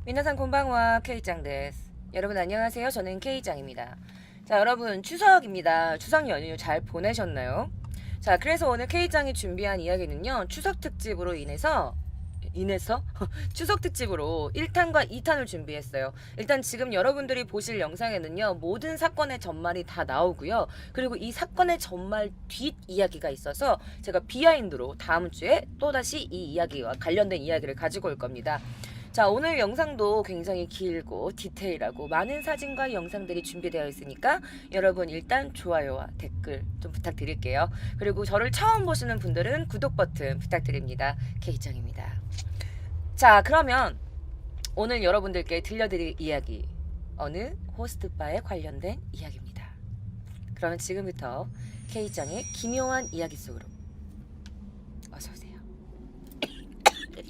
미나상 곤방와 K짱 데스. 여러분 안녕하세요. 저는 K짱입니다. 자, 여러분 추석입니다. 추석 연휴 잘 보내셨나요? 자, 그래서 오늘 K짱이 준비한 이야기는요. 추석 특집으로 인해서 추석 특집으로 1탄과 2탄을 준비했어요. 일단 지금 여러분들이 보실 영상에는요. 모든 사건의 전말이 다 나오고요. 그리고 이 사건의 전말 뒷 이야기가 있어서 제가 비하인드로 다음 주에 또다시 이 이야기와 관련된 이야기를 가지고 올 겁니다. 자, 오늘 영상도 굉장히 길고 디테일하고 많은 사진과 영상들이 준비되어 있으니까 여러분 일단 좋아요와 댓글 좀 부탁드릴게요. 그리고 저를 처음 보시는 분들은 구독 버튼 부탁드립니다. K짱입니다. 자, 그러면 오늘 여러분들께 들려드릴 이야기 어느 호스트바에 관련된 이야기입니다. 그러면 지금부터 K짱의 기묘한 이야기 속으로 어서오세요.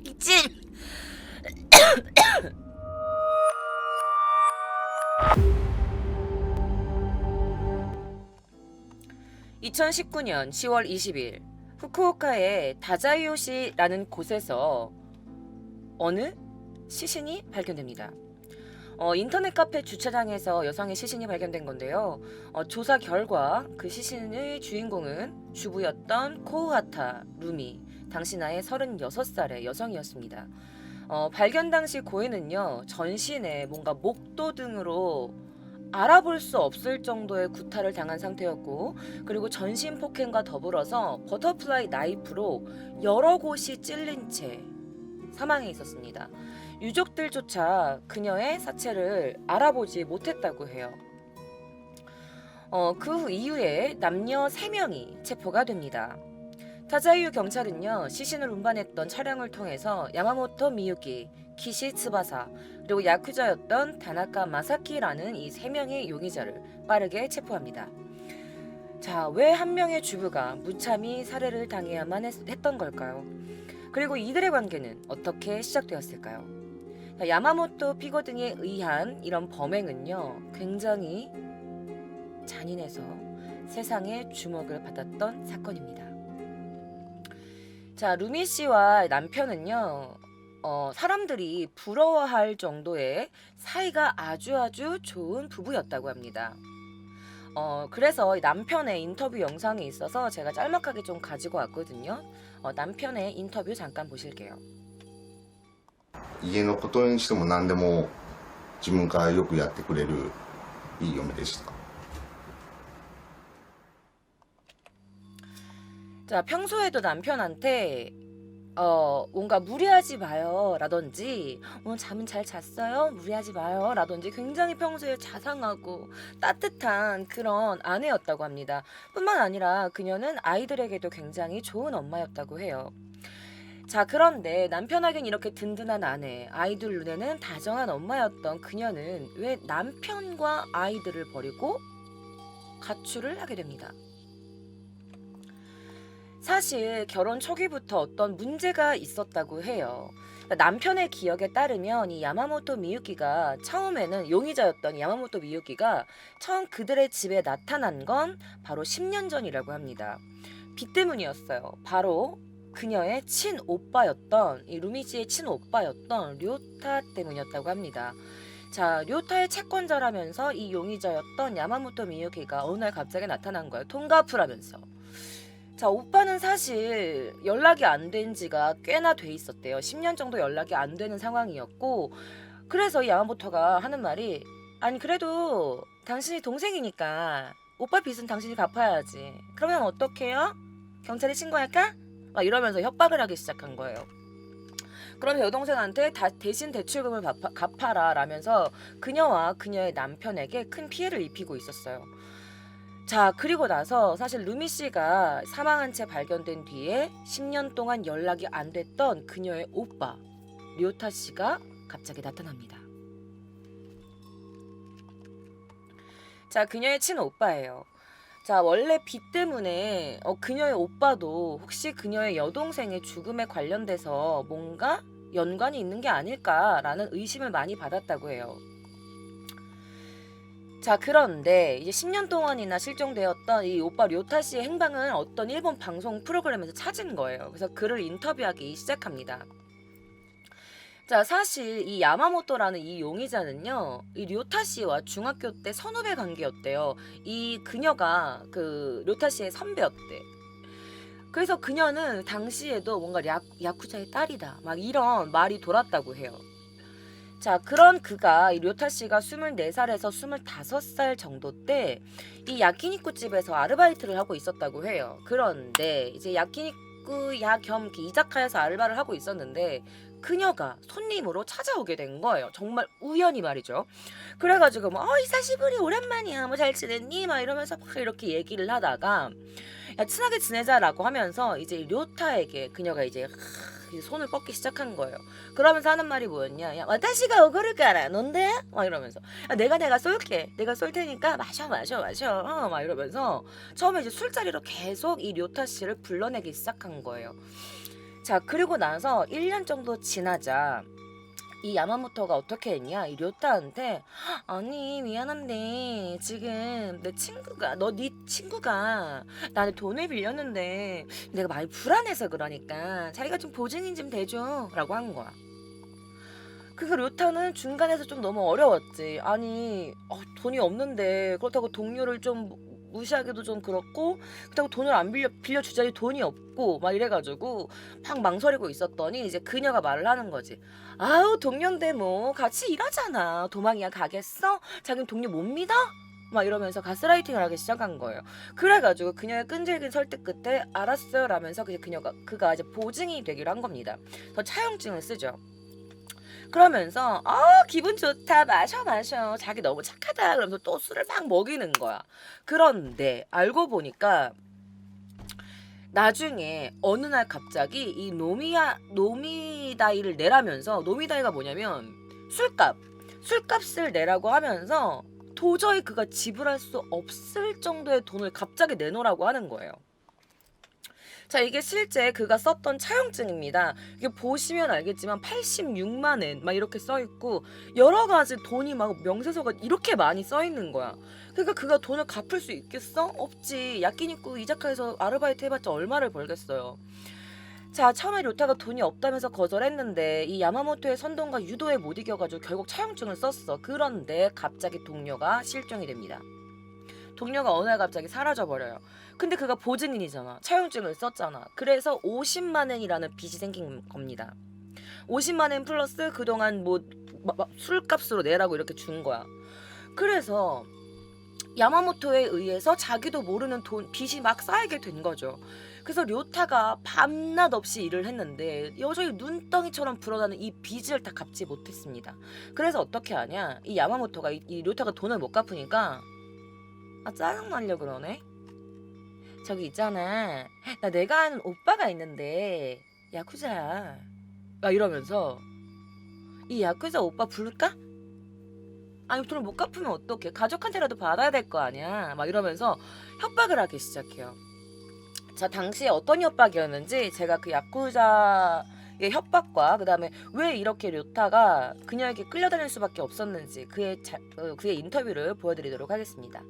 미친! 2019년 10월 20일 후쿠오카의 다자이오시라는 곳에서 어느 시신이 발견됩니다. 인터넷 카페 주차장에서 여성의 시신이 발견된 건데요. 조사 결과 그 시신의 주인공은 주부였던 코우하타 루미, 당시 나이 36살의 여성이었습니다. 발견 당시 고인은요, 전신에 뭔가 목도 등으로 알아볼 수 없을 정도의 구타를 당한 상태였고, 그리고 전신 폭행과 더불어서 버터플라이 나이프로 여러 곳이 찔린 채 사망해 있었습니다. 유족들조차 그녀의 사체를 알아보지 못했다고 해요. 그 이후에 남녀 3명이 체포가 됩니다. 타자이유 경찰은요, 시신을 운반했던 차량을 통해서 야마모토 미유키, 키시 츠바사, 그리고 야쿠자였던 다나카 마사키라는 이 3명의 용의자를 빠르게 체포합니다. 자, 왜 한 명의 주부가 무참히 살해를 당해야만 했던 걸까요? 그리고 이들의 관계는 어떻게 시작되었을까요? 자, 야마모토 피고 등에 의한 이런 범행은요, 굉장히 잔인해서 세상의 주목을 받았던 사건입니다. 자, 루미 씨와 남편은요, 사람들이 부러워할 정도의 사이가 아주 좋은 부부였다고 합니다. 그래서 남편의 인터뷰 영상이 있어서 제가 짤막하게 좀 가지고 왔거든요. 남편의 인터뷰 잠깐 보실게요. 家のことにしても何でも自分からよくやってくれるいい嫁でした。 자, 평소에도 남편한테 뭔가 무리하지 마요 라든지 오늘 잠은 잘 잤어요? 무리하지 마요 라든지 굉장히 평소에 자상하고 따뜻한 그런 아내였다고 합니다. 뿐만 아니라 그녀는 아이들에게도 굉장히 좋은 엄마였다고 해요. 자, 그런데 남편에겐 이렇게 든든한 아내, 아이들 눈에는 다정한 엄마였던 그녀는 왜 남편과 아이들을 버리고 가출을 하게 됩니다. 사실 결혼 초기부터 어떤 문제가 있었다고 해요. 남편의 기억에 따르면 이 야마모토 미유키가 처음에는 용의자였던 야마모토 미유키가 처음 그들의 집에 나타난 건 바로 10년 전이라고 합니다. 빚 때문이었어요. 바로 그녀의 친오빠였던 이 루미지의 친오빠였던 료타 때문이었다고 합니다. 자, 료타의 채권자라면서 이 용의자였던 야마모토 미유키가 어느 날 갑자기 나타난 거예요. 통가프라면서. 자, 오빠는 사실 연락이 안 된 지가 꽤나 돼 있었대요. 10년 정도 연락이 안 되는 상황이었고, 그래서 이 야마모토가 하는 말이, 아니 그래도 당신이 동생이니까 오빠 빚은 당신이 갚아야지. 그러면 어떡해요? 경찰에 신고할까? 막 이러면서 협박을 하기 시작한 거예요. 그러면서 여동생한테 대신 대출금을 갚아라 라면서 그녀와 그녀의 남편에게 큰 피해를 입히고 있었어요. 자, 그리고 나서 사실 루미 씨가 사망한 채 발견된 뒤에 10년 동안 연락이 안 됐던 그녀의 오빠 료타 씨가 갑자기 나타납니다. 자, 그녀의 친오빠예요. 자, 원래 빚 때문에 그녀의 오빠도 혹시 그녀의 여동생의 죽음에 관련돼서 뭔가 연관이 있는 게 아닐까라는 의심을 많이 받았다고 해요. 자, 그런데 이제 10년 동안이나 실종되었던 이 오빠 료타 씨의 행방을 어떤 일본 방송 프로그램에서 찾은 거예요. 그래서 그를 인터뷰하기 시작합니다. 자, 사실 이 야마모토라는 이 용의자는요, 이 료타 씨와 중학교 때 선후배 관계였대요. 이 그녀가 그 료타 씨의 선배였대. 그래서 그녀는 당시에도 뭔가 야쿠자의 딸이다, 막 이런 말이 돌았다고 해요. 자, 그런 그가 이 료타 씨가 24살에서 25살 정도 때 이 야키니쿠 집에서 아르바이트를 하고 있었다고 해요. 그런데 이제 야키니쿠야 겸 이자카야에서 알바를 하고 있었는데 그녀가 손님으로 찾아오게 된 거예요. 정말 우연히 말이죠. 그래가지고 뭐 이사시부리 오랜만이야, 뭐 잘 지냈니? 막 이러면서 막 이렇게 얘기를 하다가 야, 친하게 지내자라고 하면서 이제 료타에게 그녀가 이제 손을 뻗기 시작한 거예요. 그러면서 하는 말이 뭐였냐? 야, 와타시가 오거를까라 넌데? 막 이러면서 야, 내가 쏠게. 내가 쏠 테니까 마셔. 막 이러면서 처음에 이제 술자리로 계속 이 료타 씨를 불러내기 시작한 거예요. 자, 그리고 나서 1년 정도 지나자 이 야마모토가 어떻게 했냐? 이 료타한테 아니 미안한데 지금 네 친구가 나한테 돈을 빌렸는데 내가 많이 불안해서 그러니까 자기가 좀 보증인 좀 대줘 라고 한 거야. 그러니까 료타는 중간에서 좀 너무 어려웠지. 아니 돈이 없는데 그렇다고 동료를 좀 무시하기도 좀 그렇고, 그렇다고 돈을 안 빌려주자니 돈이 없고 막 이래가지고 막 망설이고 있었더니 이제 그녀가 말을 하는 거지. 아우 동료인데 뭐 같이 일하잖아, 도망이야 가겠어? 자기는 동료 못 믿어? 막 이러면서 가스라이팅을 하기 시작한 거예요. 그래가지고 그녀의 끈질긴 설득 끝에 알았어요 라면서 그가 이제 보증이 되기로 한 겁니다. 더 차용증을 쓰죠. 그러면서 기분 좋다, 마셔 자기 너무 착하다 그러면서 또 술을 막 먹이는 거야. 그런데 알고 보니까 나중에 어느 날 갑자기 이 노미다이를 내라면서, 노미다이가 뭐냐면 술값을 내라고 하면서 도저히 그가 지불할 수 없을 정도의 돈을 갑자기 내놓으라고 하는 거예요. 자, 이게 실제 그가 썼던 차용증입니다. 이게 보시면 알겠지만 86만 엔 막 이렇게 써 있고 여러 가지 돈이 막 명세서가 이렇게 많이 써 있는 거야. 그러니까 그가 돈을 갚을 수 있겠어? 없지. 야끼니쿠 이자카에서 아르바이트 해봤자 얼마를 벌겠어요. 자, 처음에 료타가 돈이 없다면서 거절했는데 이 야마모토의 선동과 유도에 못 이겨가지고 결국 차용증을 썼어. 그런데 갑자기 동료가 실종이 됩니다. 동료가 어느 날 갑자기 사라져버려요. 근데 그가 보증인이잖아. 차용증을 썼잖아. 그래서 50만 엔이라는 빚이 생긴 겁니다. 50만 엔 플러스 그동안 뭐 술값으로 내라고 이렇게 준 거야. 그래서 야마모토에 의해서 자기도 모르는 빚이 막 쌓이게 된 거죠. 그래서 료타가 밤낮 없이 일을 했는데 여전히 눈덩이처럼 불어나는 이 빚을 다 갚지 못했습니다. 그래서 어떻게 하냐? 이 야마모토가 이 료타가 돈을 못 갚으니까 짜증나려 그러네. 저기 있잖아, 내가 아는 오빠가 있는데 야쿠자야, 막 이러면서 이 야쿠자 오빠 부를까? 아니 돈을 못 갚으면 어떡해, 가족한테라도 받아야 될 거 아니야, 막 이러면서 협박을 하기 시작해요. 자, 당시에 어떤 협박이었는지 제가 그 야쿠자의 협박과 그 다음에 왜 이렇게 료타가 그녀에게 끌려다닐 수밖에 없었는지 그의 인터뷰를 보여드리도록 하겠습니다.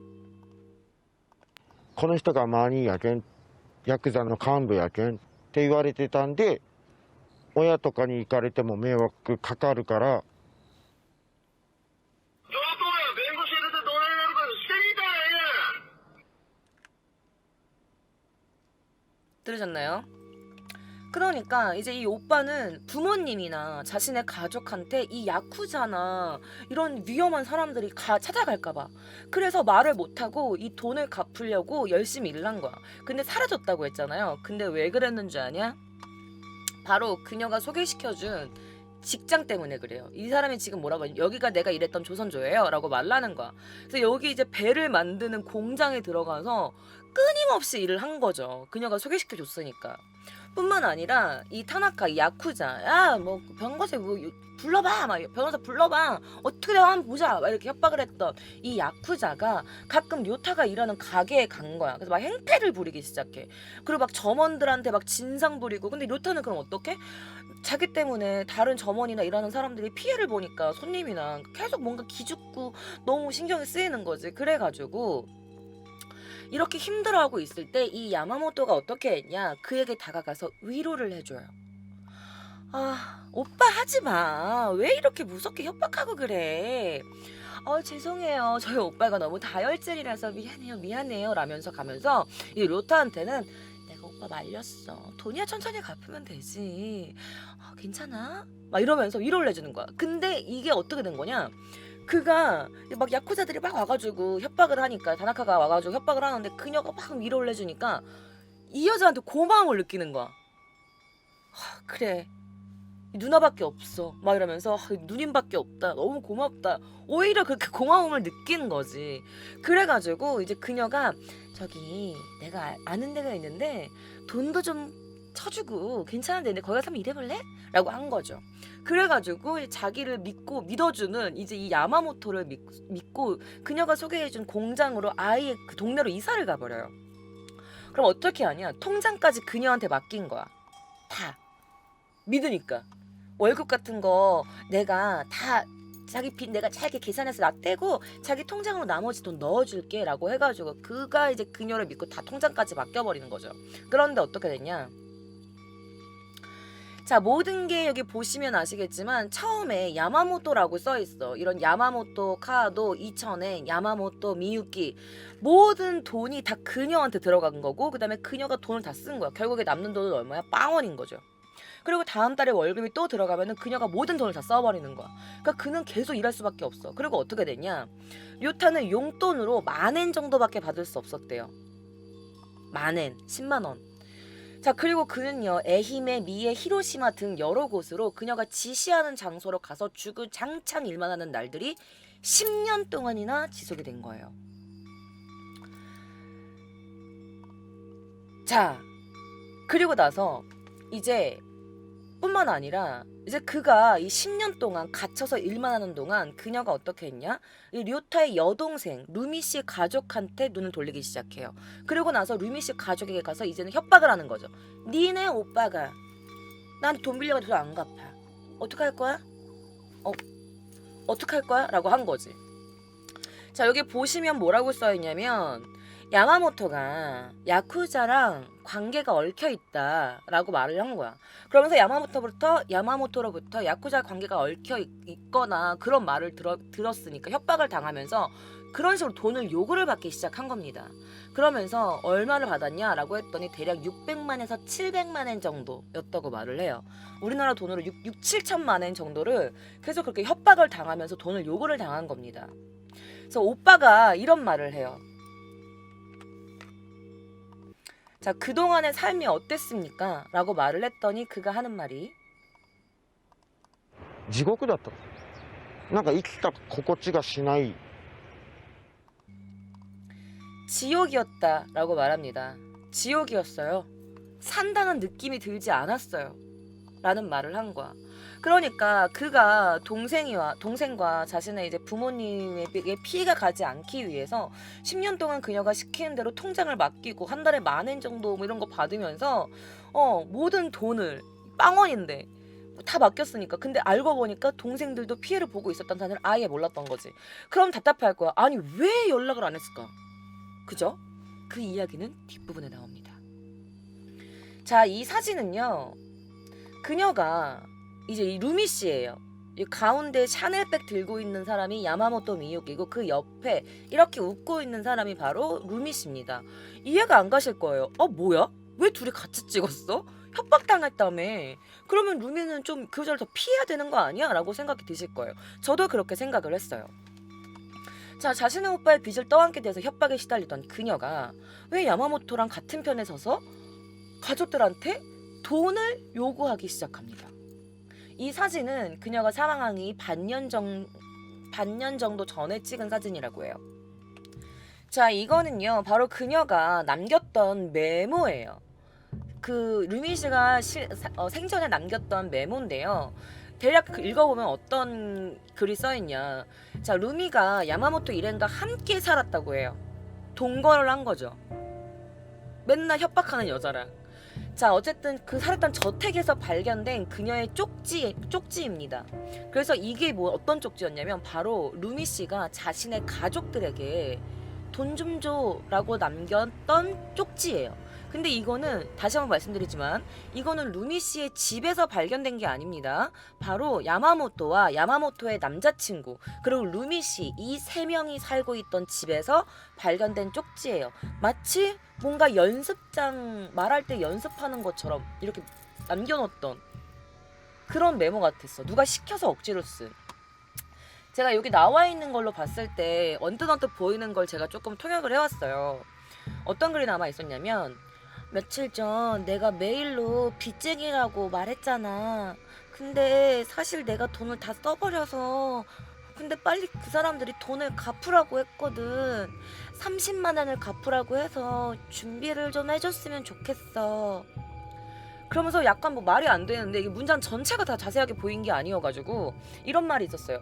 この人がマニーやけん、ヤクザの幹部やけんって言われてたんで、親とかに行かれても迷惑かかるから。上等や弁護士入れてどうになるかしてみたらええやん。 들으셨나요? 그러니까 이제 이 오빠는 부모님이나 자신의 가족한테 이 야쿠자나 이런 위험한 사람들이 찾아갈까봐 그래서 말을 못하고 이 돈을 갚으려고 열심히 일을 한 거야. 근데 사라졌다고 했잖아요. 근데 왜 그랬는 줄 아냐? 바로 그녀가 소개시켜준 직장 때문에 그래요. 이 사람이 지금 뭐라고 하냐, 여기가 내가 일했던 조선조예요 라고 말하는 거야. 그래서 여기 이제 배를 만드는 공장에 들어가서 끊임없이 일을 한 거죠. 그녀가 소개시켜 줬으니까. 뿐만 아니라 이 타나카, 이 야쿠자, 야 뭐 변호사 뭐 불러봐, 막 변호사 불러봐, 어떻게 내가 한번 보자, 막 이렇게 협박을 했던 이 야쿠자가 가끔 료타가 일하는 가게에 간 거야. 그래서 막 행패를 부리기 시작해. 그리고 막 점원들한테 막 진상 부리고. 근데 료타는 그럼 어떡해? 자기 때문에 다른 점원이나 일하는 사람들이 피해를 보니까 손님이나 계속 뭔가 기죽고 너무 신경이 쓰이는 거지. 그래가지고 이렇게 힘들어하고 있을 때 이 야마모토가 어떻게 했냐, 그에게 다가가서 위로를 해줘요. 오빠 하지 마. 왜 이렇게 무섭게 협박하고 그래? 죄송해요. 저희 오빠가 너무 다혈질이라서 미안해요. 라면서 가면서 이 료타한테는 내가 오빠 말렸어. 돈이야 천천히 갚으면 되지. 괜찮아? 막 이러면서 위로를 해주는 거야. 근데 이게 어떻게 된 거냐? 그가 막 야쿠자들이 막 와가지고 협박을 하니까 다나카가 와가지고 협박을 하는데 그녀가 막 위로를 해주니까 이 여자한테 고마움을 느끼는 거야. 그래. 누나밖에 없어. 막 이러면서 누님밖에 없다. 너무 고맙다. 오히려 그렇게 고마움을 느끼는 거지. 그래가지고 이제 그녀가 저기 내가 아는 데가 있는데 돈도 좀 쳐주고 괜찮은데 근데 거기 가서 한번 일해볼래? 라고 한 거죠. 그래가지고 자기를 믿어주는 이제 이 야마모토를 믿고 그녀가 소개해준 공장으로 아예 그 동네로 이사를 가버려요. 그럼 어떻게 하냐? 통장까지 그녀한테 맡긴 거야. 다. 믿으니까. 월급 같은 거 내가 다 자기 빚 내가 잘게 계산해서 나 떼고 자기 통장으로 나머지 돈 넣어줄게 라고 해가지고 그가 이제 그녀를 믿고 다 통장까지 맡겨버리는 거죠. 그런데 어떻게 됐냐? 자, 모든 게 여기 보시면 아시겠지만 처음에 야마모토라고 써있어. 이런 야마모토 카도, 이천엔, 야마모토 미유키 모든 돈이 다 그녀한테 들어간 거고 그 다음에 그녀가 돈을 다 쓴 거야. 결국에 남는 돈은 얼마야? 빵원인 거죠. 그리고 다음 달에 월급이 또 들어가면은 그녀가 모든 돈을 다 써버리는 거야. 그러니까 그는 계속 일할 수밖에 없어. 그리고 어떻게 됐냐? 료타는 용돈으로 10,000엔 정도밖에 받을 수 없었대요. 10,000엔, 10만 원. 자, 그리고 그는요 에히메, 미에, 히로시마 등 여러 곳으로 그녀가 지시하는 장소로 가서 주구장창 일만 하는 날들이 10년 동안이나 지속이 된 거예요. 자, 그리고 나서 이제 뿐만 아니라 이제 그가 이 10년 동안 갇혀서 일만 하는 동안 그녀가 어떻게 했냐? 이 료타의 여동생 루미 씨 가족한테 눈을 돌리기 시작해요. 그리고 나서 루미 씨 가족에게 가서 이제는 협박을 하는 거죠. 니네 오빠가 나한테 돈 빌려가지고 안 갚아. 어떡할 거야? 어떡할 거야? 라고 한 거지. 자, 여기 보시면 뭐라고 써있냐면 야마모토가 야쿠자랑 관계가 얽혀 있다라고 말을 한 거야. 그러면서 야마모토로부터 야쿠자 관계가 얽혀 있거나 그런 말을 들었으니까 협박을 당하면서 그런 식으로 돈을 요구를 받기 시작한 겁니다. 그러면서 얼마를 받았냐라고 했더니 대략 600만에서 700만엔 정도였다고 말을 해요. 우리나라 돈으로 7천만 엔 정도를 계속 그렇게 협박을 당하면서 돈을 요구를 당한 겁니다. 그래서 오빠가 이런 말을 해요. 자, 그동안의 삶이 어땠습니까? 라고 말을 했더니 그가 하는 말이 地獄だった。なんか生きた心地がしない。 지옥이었다 라고 말합니다. 지옥이었어요. 산다는 느낌이 들지 않았어요. 라는 말을 한 거야. 그러니까 그가 동생과 자신의 이제 부모님에게 피해가 가지 않기 위해서 10년 동안 그녀가 시키는 대로 통장을 맡기고 한 달에 10,000엔 정도 뭐 이런 거 받으면서 모든 돈을 빵원인데 다 맡겼으니까. 근데 알고 보니까 동생들도 피해를 보고 있었다는 사실을 아예 몰랐던 거지. 그럼 답답할 거야. 아니 왜 연락을 안 했을까? 그죠? 그 이야기는 뒷부분에 나옵니다. 자, 이 사진은요 그녀가 이제 이 루미 씨예요. 이 가운데 샤넬백 들고 있는 사람이 야마모토 미유키고 그 옆에 이렇게 웃고 있는 사람이 바로 루미 씨입니다. 이해가 안 가실 거예요. 뭐야? 왜 둘이 같이 찍었어? 협박당했다며. 그러면 루미는 좀 그 여자를 더 피해야 되는 거 아니야? 라고 생각이 드실 거예요. 저도 그렇게 생각을 했어요. 자, 자신의 오빠의 빚을 떠안게 돼서 협박에 시달리던 그녀가 왜 야마모토랑 같은 편에 서서 가족들한테 돈을 요구하기 시작합니다. 이 사진은 그녀가 사망하기 반년 정도 전에 찍은 사진이라고 해요. 자, 이거는요 바로 그녀가 남겼던 메모예요. 그 루미 씨가 생전에 남겼던 메모인데요. 대략 읽어보면 어떤 글이 써있냐. 자, 루미가 야마모토 일행과 함께 살았다고 해요. 동거를 한 거죠. 맨날 협박하는 여자랑. 자, 어쨌든 그 살았던 저택에서 발견된 그녀의 쪽지입니다. 그래서 이게 어떤 쪽지였냐면 바로 루미 씨가 자신의 가족들에게 돈 좀 줘라고 남겼던 쪽지예요. 근데 이거는 다시 한번 말씀드리지만 이거는 루미 씨의 집에서 발견된 게 아닙니다. 바로 야마모토와 야마모토의 남자친구 그리고 루미 씨 이 세 명이 살고 있던 집에서 발견된 쪽지예요. 마치 뭔가 연습장 말할 때 연습하는 것처럼 이렇게 남겨놓았던 그런 메모 같았어. 누가 시켜서 억지로 쓴. 제가 여기 나와 있는 걸로 봤을 때 언뜻 보이는 걸 제가 조금 통역을 해왔어요. 어떤 글이 남아 있었냐면 며칠 전 내가 메일로 빚쟁이라고 말했잖아. 근데 사실 내가 돈을 다 써버려서 근데 빨리 그 사람들이 돈을 갚으라고 했거든. 30만 원을 갚으라고 해서 준비를 좀 해줬으면 좋겠어. 그러면서 약간 뭐 말이 안 되는데 이게 문장 전체가 다 자세하게 보인 게 아니어가지고 이런 말이 있었어요.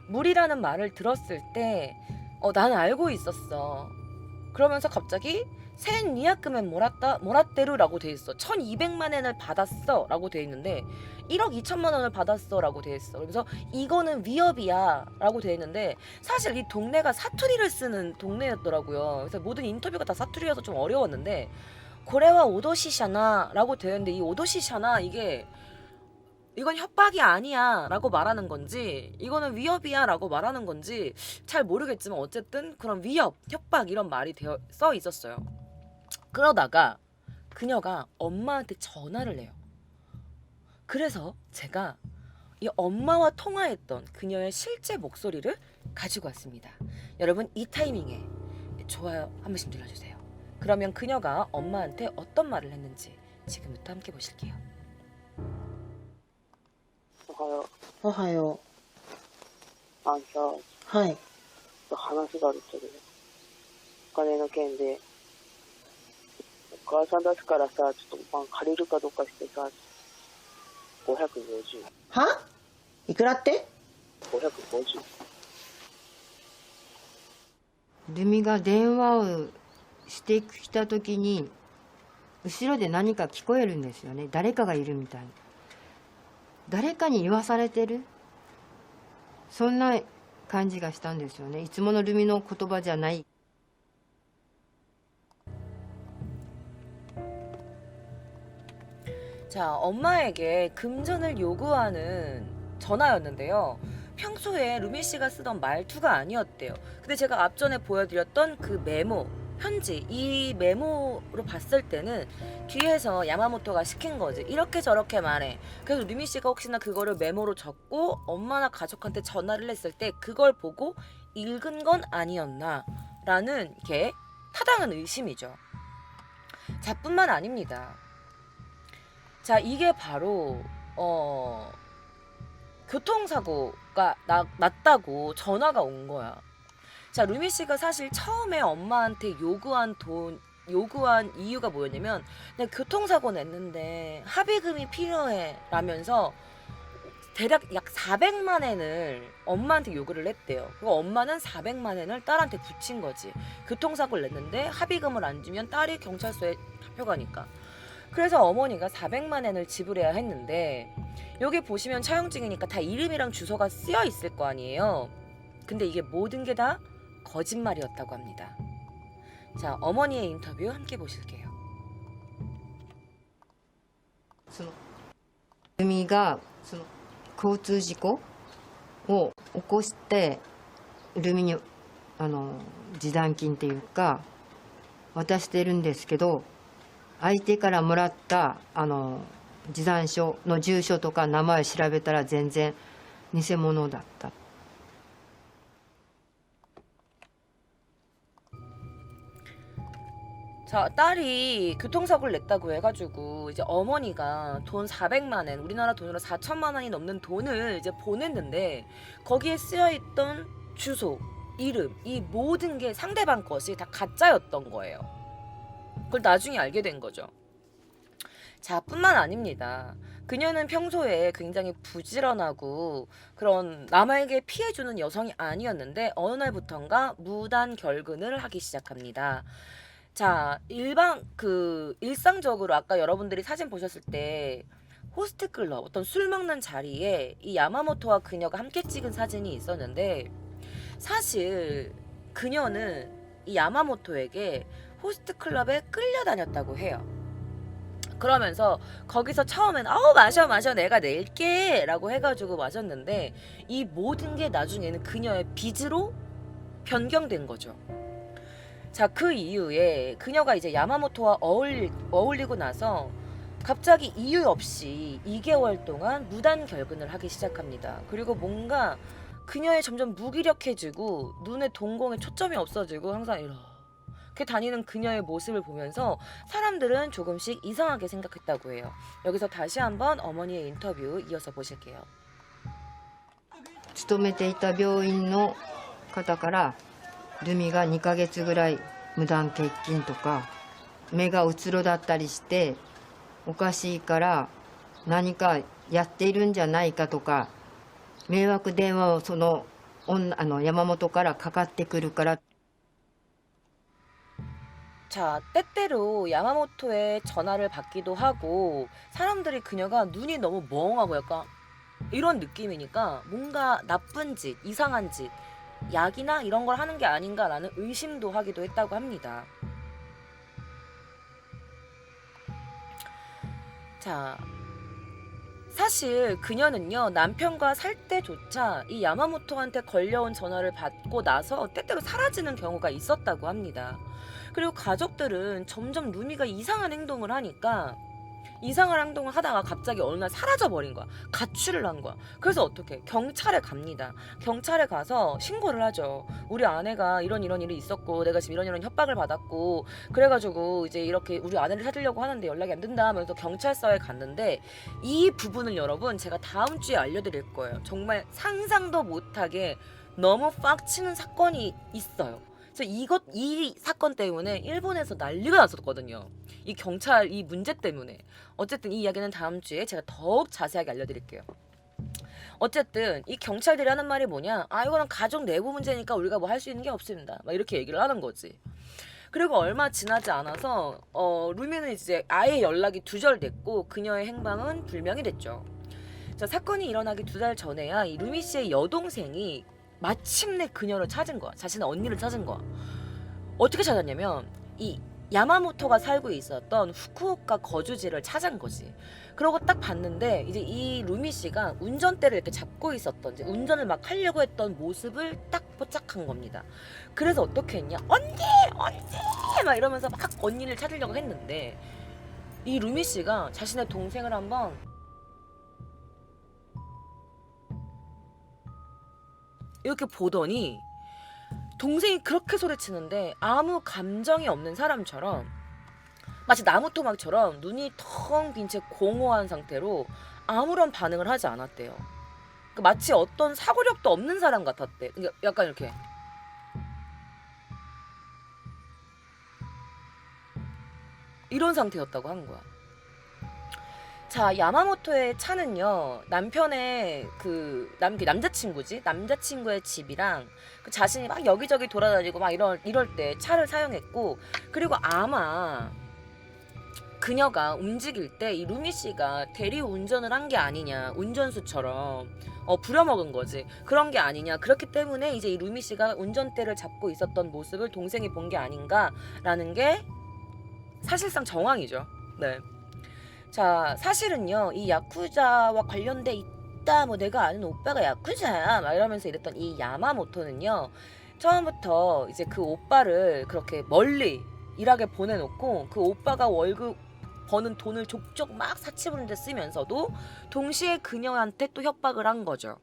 물이라는 말을 들었을 때 나는 알고 있었어. 그러면서 갑자기 센 니아크멘 모라테루라고 돼 있어. 1200만 엔을 받았어 라고 돼 있는데 1억 2천만 원을 받았어 라고 돼 있어. 그래서 이거는 위협이야 라고 돼 있는데 사실 이 동네가 사투리를 쓰는 동네였더라고요. 그래서 모든 인터뷰가 다 사투리여서 좀 어려웠는데 고래와 오도시샤나 라고 되어 있는데 이 오도시샤나 이건 협박이 아니야 라고 말하는 건지 이거는 위협이야 라고 말하는 건지 잘 모르겠지만 어쨌든 그런 위협, 협박 이런 말이 써 있었어요. 그러다가 그녀가 엄마한테 전화를 해요. 그래서 제가 이 엄마와 통화했던 그녀의 실제 목소리를 가지고 왔습니다. 여러분 이 타이밍에 좋아요 한 번씩 눌러주세요. 그러면 그녀가 엄마한테 어떤 말을 했는지 지금부터 함께 보실게요. おはよおはよう。あんた、ちょっう。はい。と話があるんだけど、お金の件で、お母さん出すからさ、ちょっと借りるかどうかしてさ、550。はいくらって？ 550。ルミが電話をしてきた時に後ろで何か聞こえるんですよね。誰かがいるみたいな。誰かに言わされてる、そんな感じがしたんですよね。いつものルミの言葉じゃない。 자, 엄마에게 금전을 요구하는 전화였는데요. 평소에 루미 씨가 쓰던 말투가 아니었대요. 근데 제가 앞전에 보여드렸던 그 메모, 편지, 이 메모로 봤을 때는 뒤에서 야마모토가 시킨 거지. 이렇게 저렇게 말해. 그래서 루미 씨가 혹시나 그거를 메모로 적고 엄마나 가족한테 전화를 했을 때 그걸 보고 읽은 건 아니었나 라는 게 타당한 의심이죠. 자, 뿐만 아닙니다. 자, 이게 바로 교통사고가 났다고 전화가 온 거야. 자, 루미 씨가 사실 처음에 엄마한테 요구한 이유가 뭐였냐면 내가 교통사고 냈는데 합의금이 필요해 라면서 대략 약 400만 엔을 엄마한테 요구를 했대요. 그리고 엄마는 400만 엔을 딸한테 붙인 거지. 교통사고를 냈는데 합의금을 안 주면 딸이 경찰서에 잡혀가니까. 그래서 어머니가 400만 엔을 지불해야 했는데 여기 보시면 차용증이니까 다 이름이랑 주소가 쓰여 있을 거 아니에요. 근데 이게 모든 게 다 거짓말이었다고 합니다. 자, 어머니의 인터뷰 함께 보실게요. ルミが交通事故を起こしてルミに示談金っていうか渡してるんですけど、相手からもらった示談書の住所とか名前を調べたら全然偽物だった。 자, 딸이 교통사고를 냈다고 해가지고 이제 어머니가 돈 400만 엔, 우리나라 돈으로 4천만 원이 넘는 돈을 이제 보냈는데 거기에 쓰여있던 주소, 이름, 이 모든 게 상대방 것이 다 가짜였던 거예요. 그걸 나중에 알게 된 거죠. 자, 뿐만 아닙니다. 그녀는 평소에 굉장히 부지런하고 그런 남에게 피해주는 여성이 아니었는데 어느 날부턴가 무단 결근을 하기 시작합니다. 자, 일상적으로 아까 여러분들이 사진 보셨을 때 호스트 클럽, 어떤 술 먹는 자리에 이 야마모토와 그녀가 함께 찍은 사진이 있었는데 사실 그녀는 이 야마모토에게 호스트 클럽에 끌려다녔다고 해요. 그러면서 거기서 처음엔 마셔 내가 낼게 라고 해가지고 마셨는데 이 모든 게 나중에는 그녀의 빚으로 변경된 거죠. 자, 그 이후에 그녀가 이제 야마모토와 어울리고 나서 갑자기 이유 없이 2개월 동안 무단 결근을 하기 시작합니다. 그리고 뭔가 그녀의 점점 무기력해지고 눈에 동공에 초점이 없어지고 항상 이렇게 다니는 그녀의 모습을 보면서 사람들은 조금씩 이상하게 생각했다고 해요. 여기서 다시 한번 어머니의 인터뷰 이어서 보실게요. 勤めていた病院の方からルミが2ヶ月ぐらい無断欠勤とか目がうつろだったりしておかしいから何かやっているんじゃないかとか迷惑電話を山本からかかってくるから 자, 때때로 야마모토의 전화를 받기도 하고 사람들이 그녀가 눈이 너무 멍하고 약간 이런 느낌이니까 뭔가 나쁜 짓, 이상한 짓, 약이나 이런 걸 하는 게 아닌가라는 의심도 하기도 했다고 합니다. 자, 사실 그녀는요 남편과 살 때조차 이 야마모토한테 걸려온 전화를 받고 나서 때때로 사라지는 경우가 있었다고 합니다. 그리고 가족들은 점점 루미가 이상한 행동을 하니까 이상한 행동을 하다가 갑자기 어느 날 사라져버린 거야. 가출을 한 거야. 그래서 어떻게 경찰에 갑니다. 경찰에 가서 신고를 하죠. 우리 아내가 이런 일이 있었고 내가 지금 이런 협박을 받았고 그래가지고 이제 이렇게 우리 아내를 찾으려고 하는데 연락이 안 된다 하면서 경찰서에 갔는데 이 부분을 여러분 제가 다음 주에 알려드릴 거예요. 정말 상상도 못하게 너무 빡치는 사건이 있어요. 그래서 이 사건 때문에 일본에서 난리가 났었거든요. 이 경찰 이 문제 때문에. 어쨌든 이 이야기는 다음 주에 제가 더욱 자세하게 알려드릴게요. 어쨌든 이 경찰들이 하는 말이 뭐냐? 이거는 가족 내부 문제니까 우리가 뭐 할 수 있는 게 없습니다. 막 이렇게 얘기를 하는 거지. 그리고 얼마 지나지 않아서 루미는 이제 아예 연락이 두절됐고 그녀의 행방은 불명이 됐죠. 자, 사건이 일어나기 2달 전에야 이 루미 씨의 여동생이 마침내 그녀를 찾은 거야. 자신의 언니를 찾은 거야. 어떻게 찾았냐면 이 야마모토가 살고 있었던 후쿠오카 거주지를 찾은 거지. 그러고 딱 봤는데 이제 이 루미 씨가 운전대를 이렇게 잡고 있었던 이제 운전을 막 하려고 했던 모습을 딱 포착한 겁니다. 그래서 어떻게 했냐? 언니 막 이러면서 막 언니를 찾으려고 했는데 이 루미 씨가 자신의 동생을 한번 이렇게 보더니 동생이 그렇게 소리치는데 아무 감정이 없는 사람처럼 마치 나무토막처럼 눈이 텅 빈 채 공허한 상태로 아무런 반응을 하지 않았대요. 그러니까 마치 어떤 사고력도 없는 사람 같았대. 그러니까 약간 이렇게 이런 상태였다고 한 거야. 자, 야마모토의 차는요 남편의 남자친구지 남자친구의 집이랑 그 자신이 막 여기저기 돌아다니고 막 이럴 때 차를 사용했고 그리고 아마 그녀가 움직일 때 이 루미 씨가 대리 운전을 한 게 아니냐 운전수처럼 부려먹은 거지 그런 게 아니냐 그렇기 때문에 이제 이 루미 씨가 운전대를 잡고 있었던 모습을 동생이 본 게 아닌가라는 게 사실상 정황이죠. 네. 자, 사실은요 이 야쿠자와 관련돼 있다 뭐 내가 아는 오빠가 야쿠자야 막 이러면서 이랬던 이 야마모토는요 처음부터 이제 그 오빠를 그렇게 멀리 일하게 보내놓고 그 오빠가 월급 버는 돈을 족족 막 사치 부는 데 쓰면서도 동시에 그녀한테 또 협박을 한 거죠.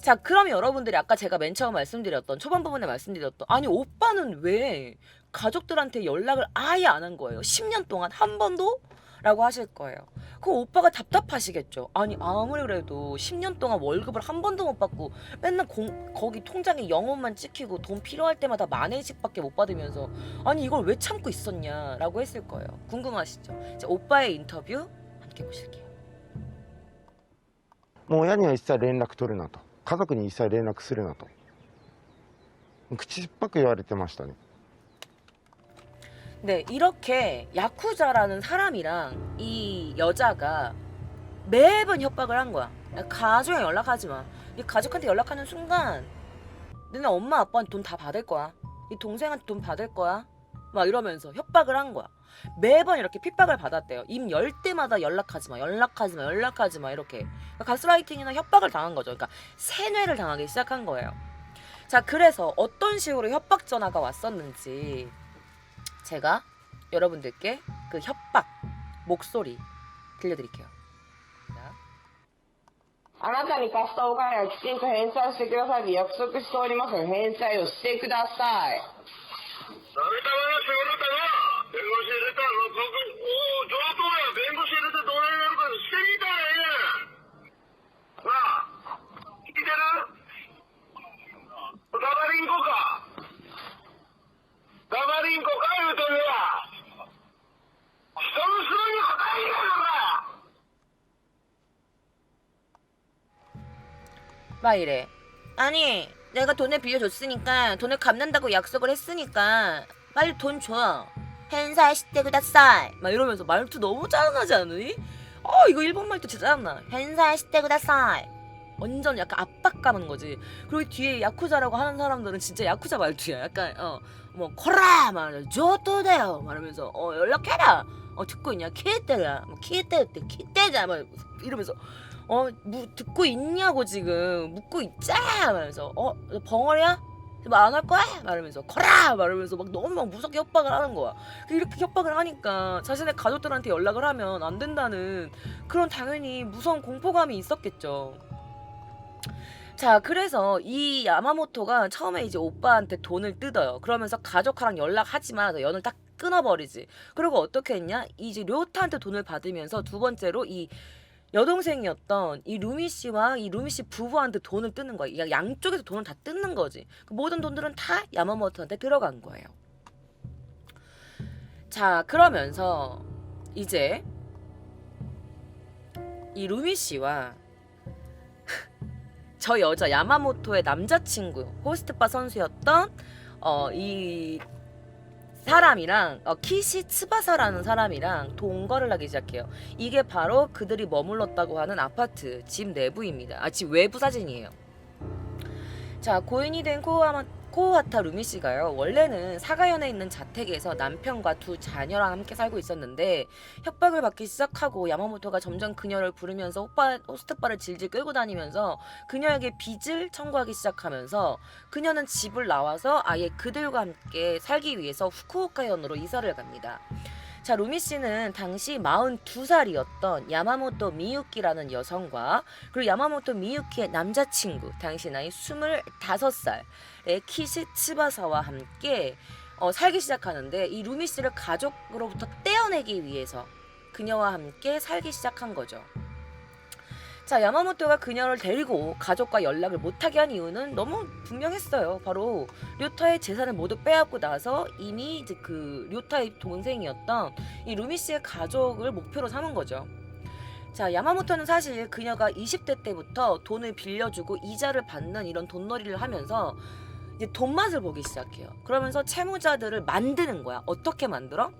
자, 그럼 여러분들이 아까 제가 맨 처음 말씀드렸던 초반 부분에 말씀드렸던 아니 오빠는 왜 가족들한테 연락을 아예 안 한 거예요? 10년 동안 한 번도? 라고 하실 거예요. 그럼 오빠가 답답하시겠죠. 아니 아무리 그래도 10년 동안 월급을 한 번도 못 받고 맨날 거기 통장에 0원만 찍히고 돈 필요할 때마다 10,000원씩밖에 못 받으면서 아니 이걸 왜 참고 있었냐 라고 했을 거예요. 궁금하시죠? 자, 오빠의 인터뷰 함께 보실게요. もう親には一切連絡取るなと、家族に一切連絡するなと、口酸っぱく言われてましたね。 네, 이렇게 야쿠자라는 사람이랑 이 여자가 매번 협박을 한 거야. 야, 가족에 연락하지 마. 이 가족한테 연락하는 순간 너네 엄마 아빠한테 돈 다 받을 거야. 이 동생한테 돈 받을 거야. 막 이러면서 협박을 한 거야. 매번 이렇게 핍박을 받았대요. 입 열 때마다 연락하지 마, 연락하지 마, 연락하지 마 이렇게. 그러니까 가스라이팅이나 협박을 당한 거죠. 그러니까 세뇌를 당하기 시작한 거예요. 자, 그래서 어떤 식으로 협박 전화가 왔었는지 제가 여러분들께 그 협박 목소리 들려드릴게요. 자. あなたに貸したお金はきちんと返済してくださいって約束しておりますので、返済をしてください。誰かが仕事だな。弁護士入れたら、上等や。弁護士入れてどれになるかしてみたらええやん。なあ、聞いてる？ガバリンコか。ガバリンコか言うとるわ。人の後ろに答えるのか。 막 이래. 아니 내가 돈을 빌려줬으니까 돈을 갚는다고 약속을 했으니까 빨리 돈 줘. 헨사시테 구다사이. 막 이러면서 말투 너무 짜증나지 않으니? 이거 일본 말투 진짜 짜증나. 헨사시테 구다사이. 완전 약간 압박감은 거지. 그리고 뒤에 야쿠자라고 하는 사람들은 진짜 야쿠자 말투야. 약간 뭐 코라 말하면서 조토대요 말하면서 연락해라. 듣고 있냐? 키에떼라. 뭐 키에떼 키떼자 막 이러면서 듣고 있냐고 지금 묻고 있자 말하면서 너 벙어리야? 안 할 거야? 말하면서 거라 말하면서 막 너무 막 무섭게 협박을 하는 거야. 이렇게 협박을 하니까 자신의 가족들한테 연락을 하면 안 된다는 그런 당연히 무서운 공포감이 있었겠죠. 자, 그래서 이 야마모토가 처음에 이제 오빠한테 돈을 뜯어요. 그러면서 가족하랑 연락하지 마. 연을 딱 끊어버리지. 그리고 어떻게 했냐? 이제 료타한테 돈을 받으면서 두 번째로 이 여동생이었던 이 루미 씨와 이 루미 씨 부부한테 돈을 뜯는 거야. 양쪽에서 돈을 다 뜯는 거지. 그 모든 돈들은 다 야마모토한테 들어간 거예요. 자, 그러면서 이제 이 루미 씨와 저 여자 야마모토의 남자친구 호스트바 선수였던 이 사람이랑 키시 츠바사라는 사람이랑 동거를 하기 시작해요. 이게 바로 그들이 머물렀다고 하는 아파트 집 내부입니다. 집 외부 사진이에요. 자, 고인이 된 코우하타 루미 씨가요. 원래는 사가현에 있는 자택에서 남편과 두 자녀랑 함께 살고 있었는데 협박을 받기 시작하고 야마모토가 점점 그녀를 부르면서 호스트바를 질질 끌고 다니면서 그녀에게 빚을 청구하기 시작하면서 그녀는 집을 나와서 아예 그들과 함께 살기 위해서 후쿠오카현으로 이사를 갑니다. 자, 루미 씨는 당시 42살이었던 야마모토 미유키라는 여성과 그리고 야마모토 미유키의 남자친구 당시 나이 25살의 키시 츠바사와 함께 살기 시작하는데 이 루미 씨를 가족으로부터 떼어내기 위해서 그녀와 함께 살기 시작한 거죠. 자, 야마모토가 그녀를 데리고 가족과 연락을 못하게 한 이유는 너무 분명했어요. 바로 료타의 재산을 모두 빼앗고 나서 이미 이제 그 료타의 동생이었던 이 루미 씨의 가족을 목표로 삼은 거죠. 자, 야마모토는 사실 그녀가 20대 때부터 돈을 빌려주고 이자를 받는 이런 돈놀이를 하면서 이제 돈맛을 보기 시작해요. 그러면서 채무자들을 만드는 거야. 어떻게 만들어?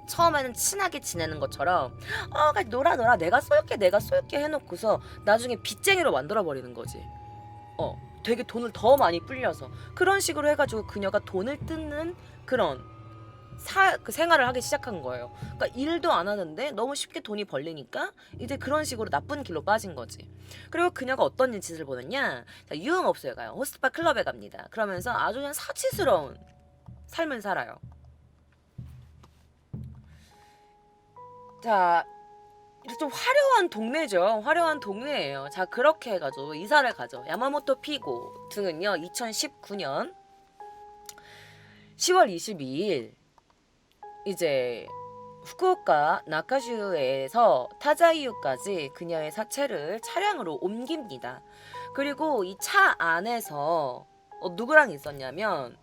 처음에는 친하게 지내는 것처럼 놀아 내가 쏠게 해놓고서 나중에 빚쟁이로 만들어버리는 거지. 되게 돈을 더 많이 불려서 그런 식으로 해가지고 그녀가 돈을 뜯는 그런 그 생활을 하기 시작한 거예요. 그러니까 일도 안 하는데 너무 쉽게 돈이 벌리니까 이제 그런 식으로 나쁜 길로 빠진 거지. 그리고 그녀가 어떤 짓을 보느냐? 자, 유흥업소에 가요. 호스트바 클럽에 갑니다. 그러면서 아주 그냥 사치스러운 삶을 살아요. 자, 좀 화려한 동네죠. 화려한 동네예요. 자, 그렇게 해가지고 이사를 가죠. 야마모토 피고 등은요 2019년 10월 22일 이제 후쿠오카 나카슈에서 타자이유까지 그녀의 사체를 차량으로 옮깁니다. 그리고 이 차 안에서 누구랑 있었냐면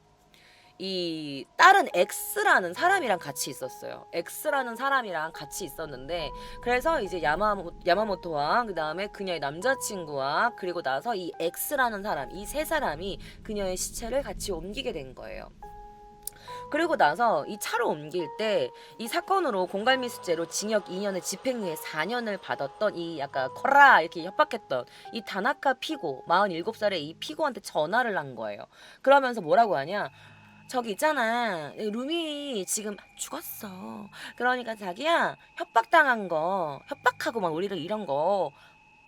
이 딸은 X라는 사람이랑 같이 있었어요. X라는 사람이랑 같이 있었는데 그래서 이제 야마모토와 그 다음에 그녀의 남자친구와 그리고 나서 이 X라는 사람, 이 세 사람이 그녀의 시체를 같이 옮기게 된 거예요. 그리고 나서 이 차로 옮길 때 이 사건으로 공갈미수죄로 징역 2년에 집행유예 4년을 받았던 이 약간 코라 이렇게 협박했던 이 다나카 피고 47살의 이 피고한테 전화를 한 거예요. 그러면서 뭐라고 하냐? 저기 있잖아. 루미 지금 죽었어. 그러니까 자기야 협박당한 거 협박하고 막 우리를 이런 거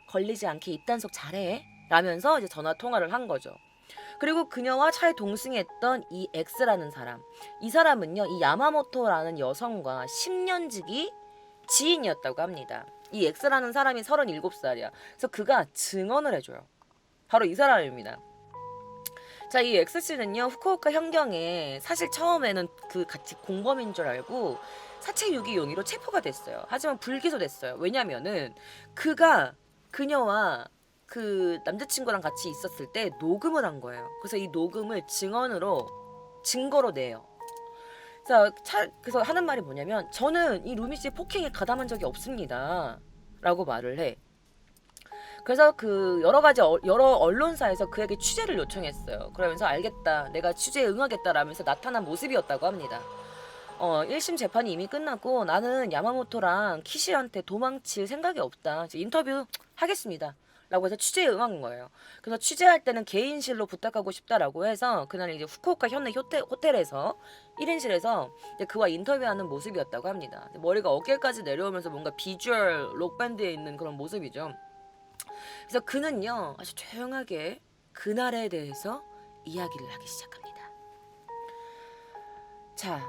걸리지 않게 입단속 잘해. 라면서 이제 전화 통화를 한 거죠. 그리고 그녀와 차에 동승했던 이 X라는 사람. 이 사람은요. 이 야마모토라는 여성과 10년지기 지인이었다고 합니다. 이 X라는 사람이 37살이야. 그래서 그가 증언을 해줘요. 바로 이 사람입니다. 자, 이 X씨는요, 후쿠오카 현경에 사실 처음에는 그 같이 공범인 줄 알고 사체 유기 용의로 체포가 됐어요. 하지만 불기소됐어요. 왜냐면은 그가 그녀와 그 남자친구랑 같이 있었을 때 녹음을 한 거예요. 그래서 이 녹음을 증거로 내요. 그래서 하는 말이 뭐냐면 저는 이 루미 씨 폭행에 가담한 적이 없습니다. 라고 말을 해. 그래서 그 여러 언론사에서 그에게 취재를 요청했어요. 그러면서 알겠다. 내가 취재에 응하겠다라면서 나타난 모습이었다고 합니다. 1심 재판이 이미 끝났고 나는 야마모토랑 키시한테 도망칠 생각이 없다. 이제 인터뷰 하겠습니다. 라고 해서 취재에 응한 거예요. 그래서 취재할 때는 개인실로 부탁하고 싶다라고 해서 그날 이제 후쿠오카 현내 호텔에서 1인실에서 이제 그와 인터뷰하는 모습이었다고 합니다. 머리가 어깨까지 내려오면서 뭔가 비주얼 록밴드에 있는 그런 모습이죠. 그래서 그는요 아주 조용하게 그날에 대해서 이야기를 하기 시작합니다. 자,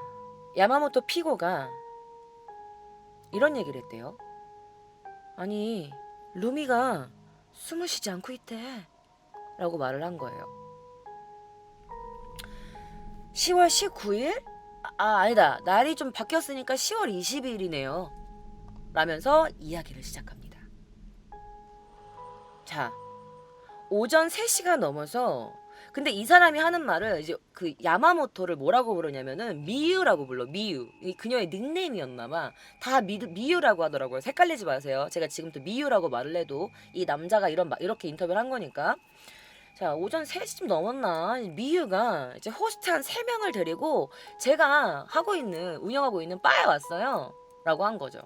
야마모토 피고가 이런 얘기를 했대요. 아니 루미가 숨을 쉬지 않고 있대 라고 말을 한 거예요. 10월 19일? 아니다. 날이 좀 바뀌었으니까 10월 20일이네요. 라면서 이야기를 시작합니다. 자, 오전 3시가 넘어서 근데 이 사람이 하는 말을 이제 그 야마모토를 뭐라고 부르냐면은 미유라고 불러. 미유. 이 그녀의 닉네임이었나봐. 다 미유라고 하더라고요. 헷갈리지 마세요. 제가 지금부터 미유라고 말을 해도 이 남자가 이렇게 인터뷰를 한 거니까. 자, 오전 3시쯤 넘었나 미유가 이제 호스트 한 3명을 데리고 제가 운영하고 있는 바에 왔어요. 라고 한 거죠.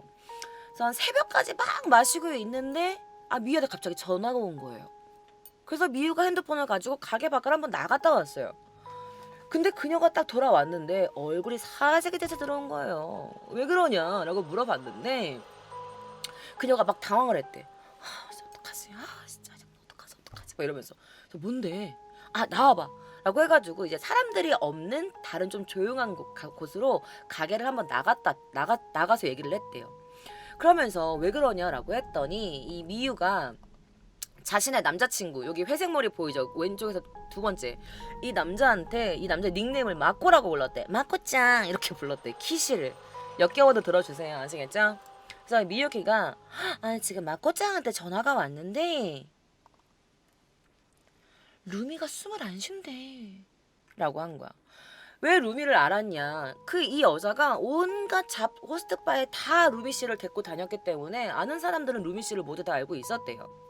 그래서 한 새벽까지 막 마시고 있는데 미유한테 갑자기 전화가 온 거예요. 그래서 미유가 핸드폰을 가지고 가게 밖을 한번 나갔다 왔어요. 근데 그녀가 딱 돌아왔는데 얼굴이 사색이 돼서 들어온 거예요. 왜 그러냐라고 물어봤는데 그녀가 막 당황을 했대. 어떡하지? 진짜 어떡하지? 막 이러면서 뭔데? 나와봐. 라고 해가지고 이제 사람들이 없는 다른 좀 조용한 곳으로 가게를 한번 나가서 얘기를 했대요. 그러면서 왜 그러냐라고 했더니 이 미유가 자신의 남자친구 여기 회색 머리 보이죠? 왼쪽에서 두 번째 이 남자한테 이 남자 닉네임을 마코라고 불렀대. 마코짱 이렇게 불렀대. 키시를 역겨워도 들어주세요. 아시겠죠? 그래서 미유키가 지금 마코짱한테 전화가 왔는데 루미가 숨을 안 쉰대 라고 한 거야. 왜 루미를 알았냐? 이 여자가 온갖 호스트바에 다 루미 씨를 데리고 다녔기 때문에 아는 사람들은 루미 씨를 모두 다 알고 있었대요.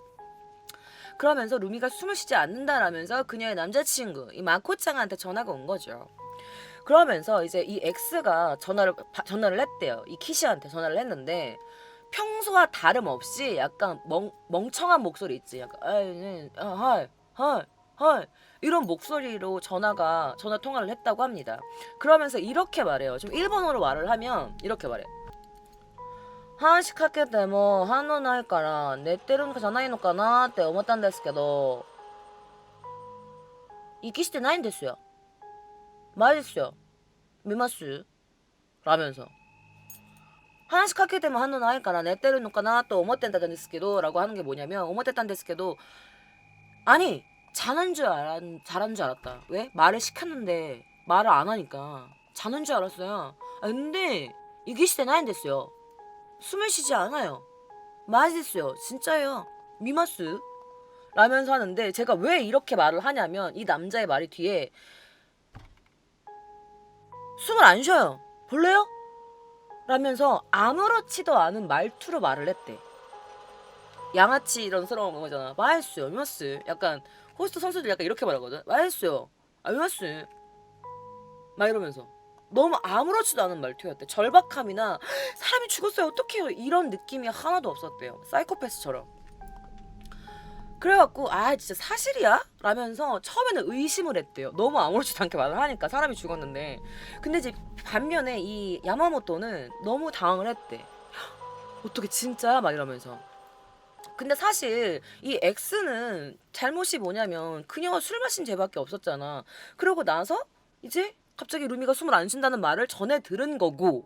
그러면서 루미가 숨을 쉬지 않는다라면서 그녀의 남자친구 이 마코짱한테 전화가 온 거죠. 그러면서 이제 이 X가 전화를 했대요. 이 키시한테 전화를 했는데 평소와 다름없이 약간 멍청한 목소리 있지. 약간 헐 이런 목소리로 전화 통화를 했다고 합니다. 그러면서 이렇게 말해요. 좀 일본어로 말을 하면 이렇게 말해. 話しかけても反応ないから寝てるんじゃないのかなって思ったんですけど息してないんですよ。マジですよ。見ます？ 라면서 話しかけても反応ないから寝てるのかなと思ってたんですけど라고 하는 게 뭐냐면 思ってたんですけど 아니 잘한 줄 알았다. 왜? 말을 시켰는데 말을 안 하니까 자는 줄 알았어요. 근데息してないんですよ. 숨을 쉬지 않아요. 맞았어요. 진짜예요. 미마스? 라면서 하는데 제가 왜 이렇게 말을 하냐면 이 남자의 말이 뒤에 숨을 안 쉬어요. 볼래요? 라면서 아무렇지도 않은 말투로 말을 했대. 양아치 이런스러운 거잖아. 맞았어요. 미마스? 약간 호스트 선수들 약간 이렇게 말하거든. 맞았어요. 미마스? 막 이러면서 너무 아무렇지도 않은 말투였대. 절박함이나 사람이 죽었어요 어떡해요 이런 느낌이 하나도 없었대요. 사이코패스처럼. 그래갖고 아 진짜 사실이야? 라면서 처음에는 의심을 했대요. 너무 아무렇지도 않게 말을 하니까 사람이 죽었는데. 근데 이제 반면에 이 야마모토는 너무 당황을 했대. 어떻게 진짜야? 막 이러면서. 근데 사실 이 X는 잘못이 뭐냐면 그녀가 술 마신 죄밖에 없었잖아. 그러고 나서 이제 갑자기 루미가 숨을 안 쉰다는 말을 전해 들은 거고.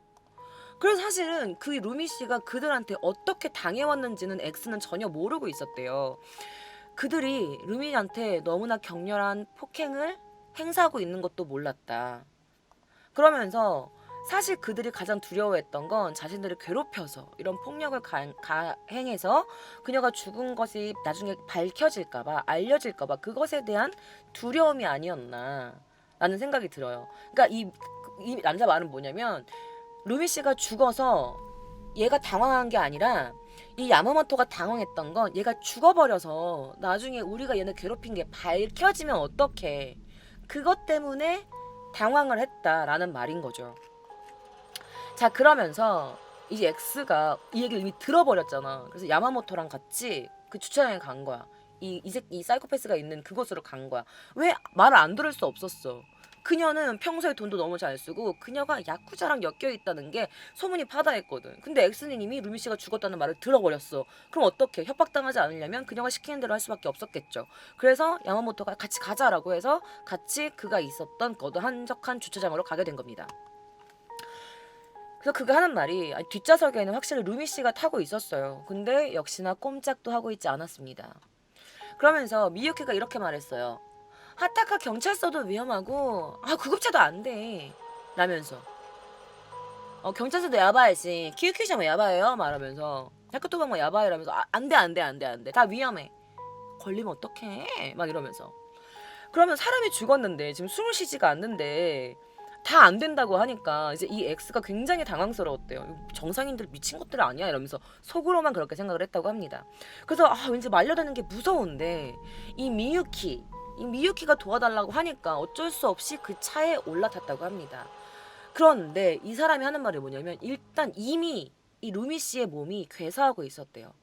그래서 사실은 그 루미 씨가 그들한테 어떻게 당해왔는지는 X는 전혀 모르고 있었대요. 그들이 루미한테 너무나 격렬한 폭행을 행사하고 있는 것도 몰랐다. 그러면서 사실 그들이 가장 두려워했던 건 자신들을 괴롭혀서 이런 폭력을 가행해서 그녀가 죽은 것이 나중에 밝혀질까봐 알려질까봐 그것에 대한 두려움이 아니었나 라는 생각이 들어요. 그러니까 이 남자 말은 뭐냐면 루미 씨가 죽어서 얘가 당황한 게 아니라 이 야마모토가 당황했던 건 얘가 죽어버려서 나중에 우리가 얘네 괴롭힌 게 밝혀지면 어떡해. 그것 때문에 당황을 했다라는 말인 거죠. 자 그러면서 이제 X가 이 얘기를 이미 들어버렸잖아. 그래서 야마모토랑 같이 그 주차장에 간 거야. 이 사이코패스가 있는 그곳으로 간 거야. 왜 말을 안 들을 수 없었어. 그녀는 평소에 돈도 너무 잘 쓰고 그녀가 야쿠자랑 엮여 있다는 게 소문이 파다했거든. 근데 엑스는 이미 루미 씨가 죽었다는 말을 들어버렸어. 그럼 어떻게 협박당하지 않으려면 그녀가 시키는 대로 할 수밖에 없었겠죠. 그래서 야마모토가 같이 가자라고 해서 같이 그가 있었던 한적한 주차장으로 가게 된 겁니다. 그래서 그가 하는 말이 뒷좌석에는 확실히 루미 씨가 타고 있었어요. 근데 역시나 꼼짝도 하고 있지 않았습니다. 그러면서 미유키가 이렇게 말했어요. 하타카 경찰서도 위험하고 구급차도 안 돼. 라면서 경찰서도 야바이지 키우키샤모 야바해요 말하면서 야쿠토방모 야바해라면서 안 돼. 다 위험해. 걸리면 어떡해. 막 이러면서. 그러면 사람이 죽었는데 지금 숨을 쉬지가 않는데 다 안 된다고 하니까 이제 이 X가 굉장히 당황스러웠대요. 정상인들 미친 것들 아니야 이러면서 속으로만 그렇게 생각을 했다고 합니다. 그래서 왠지 말려드는 게 무서운데 이 미유키가 도와달라고 하니까 어쩔 수 없이 그 차에 올라탔다고 합니다. 그런데 이 사람이 하는 말이 뭐냐면 일단 이미 이 루미 씨의 몸이 괴사하고 있었대요.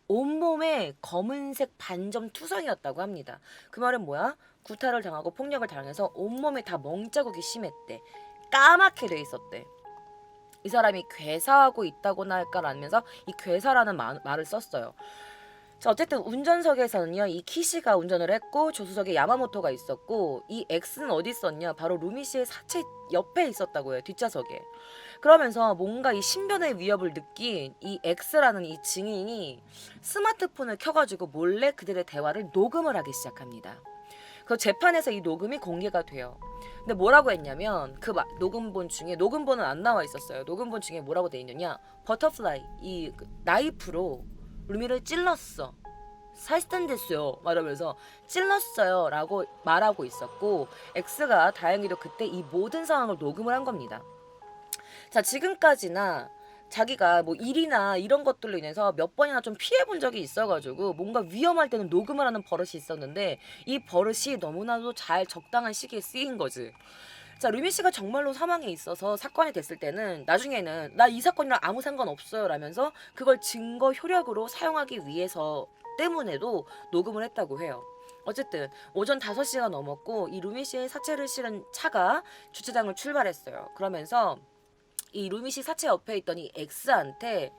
온몸에 검은색 반점 투성이었다고 합니다. 그 말은 뭐야? 구타를 당하고 폭력을 당해서 온몸에 다 멍자국이 심했대. 까맣게 돼 있었대. 이 사람이 괴사하고 있다고나 할까라면서 이 괴사라는 말을 썼어요. 자, 어쨌든 운전석에서는요 이 키시가 운전을 했고 조수석에 야마모토가 있었고 이 X는 어디 있었냐 바로 루미 씨의 사체 옆에 있었다고 해요. 뒷좌석에. 그러면서 뭔가 이 신변의 위협을 느낀 이 X라는 이 증인이 스마트폰을 켜가지고 몰래 그들의 대화를 녹음을 하기 시작합니다. 그 재판에서 이 녹음이 공개가 돼요. 근데 뭐라고 했냐면 그 녹음본 중에 녹음본은 안 나와 있었어요. 녹음본 중에 뭐라고 돼 있느냐 버터플라이 이 나이프로 루미를 찔렀어. 살스탄 됐어요. 말하면서 찔렀어요 라고 말하고 있었고 X가 다행히도 그때 이 모든 상황을 녹음을 한 겁니다. 자 지금까지나 자기가 뭐 일이나 이런 것들로 인해서 몇 번이나 좀 피해본 적이 있어가지고 뭔가 위험할 때는 녹음을 하는 버릇이 있었는데 이 버릇이 너무나도 잘 적당한 시기에 쓰인 거지. 자 루미 씨가 정말로 사망에 있어서 사건이 됐을 때는 나중에는 나 이 사건이랑 아무 상관없어요 라면서 그걸 증거 효력으로 사용하기 위해서 때문에도 녹음을 했다고 해요. 어쨌든 오전 5시가 넘었고 이 루미 씨의 사체를 실은 차가 주차장을 출발했어요. 그러면서 이 루미 씨 사체 옆에 있던 이 X한테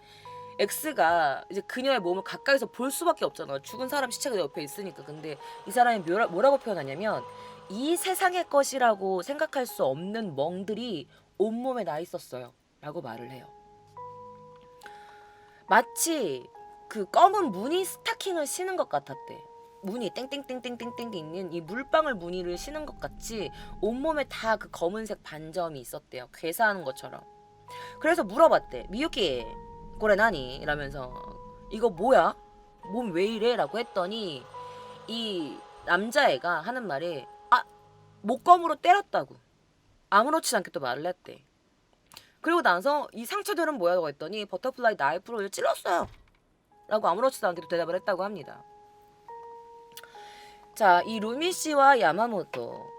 X가 이제 그녀의 몸을 가까이서 볼 수밖에 없잖아. 죽은 사람 시체가 옆에 있으니까. 근데 이 사람이 뭐라고 표현하냐면 이 세상의 것이라고 생각할 수 없는 멍들이 온몸에 나 있었어요 라고 말을 해요. 마치 그 검은 무늬 스타킹을 신은 것 같았대. 무늬 땡땡땡땡땡땡 있는 이 물방울 무늬를 신은 것 같이 온몸에 다 그 검은색 반점이 있었대요. 괴사하는 것처럼. 그래서 물어봤대. 미유키 고래 나니? 이러면서 이거 뭐야? 몸 왜 이래? 라고 했더니 이 남자애가 하는 말이 목검으로 때렸다고 아무렇지 않게 또 말을 했대. 그리고 나서 이 상처들은 뭐야고 했더니 버터플라이 나이프로 찔렀어요 라고 아무렇지도 않게 대답을 했다고 합니다. 자, 이 루미 씨와 야마모토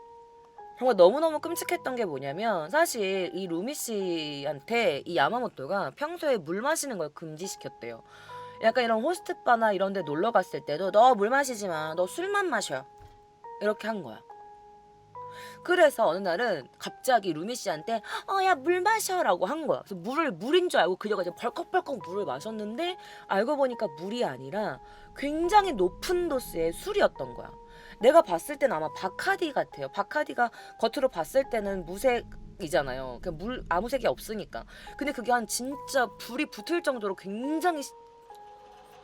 정말 너무너무 끔찍했던 게 뭐냐면 사실 이 루미 씨한테 이 야마모토가 평소에 물 마시는 걸 금지시켰대요. 약간 이런 호스트바나 이런 데 놀러 갔을 때도 너 물 마시지 마. 너 술만 마셔. 이렇게 한 거야. 그래서 어느 날은 갑자기 루미 씨한테 야 물 마셔라고 한 거야. 그래서 물인 줄 알고 그녀가 이제 벌컥벌컥 물을 마셨는데 알고 보니까 물이 아니라 굉장히 높은 도수의 술이었던 거야. 내가 봤을 때는 아마 바카디 같아요. 바카디가 겉으로 봤을 때는 무색이잖아요. 그냥 물 아무 색이 없으니까. 근데 그게 한 진짜 불이 붙을 정도로 굉장히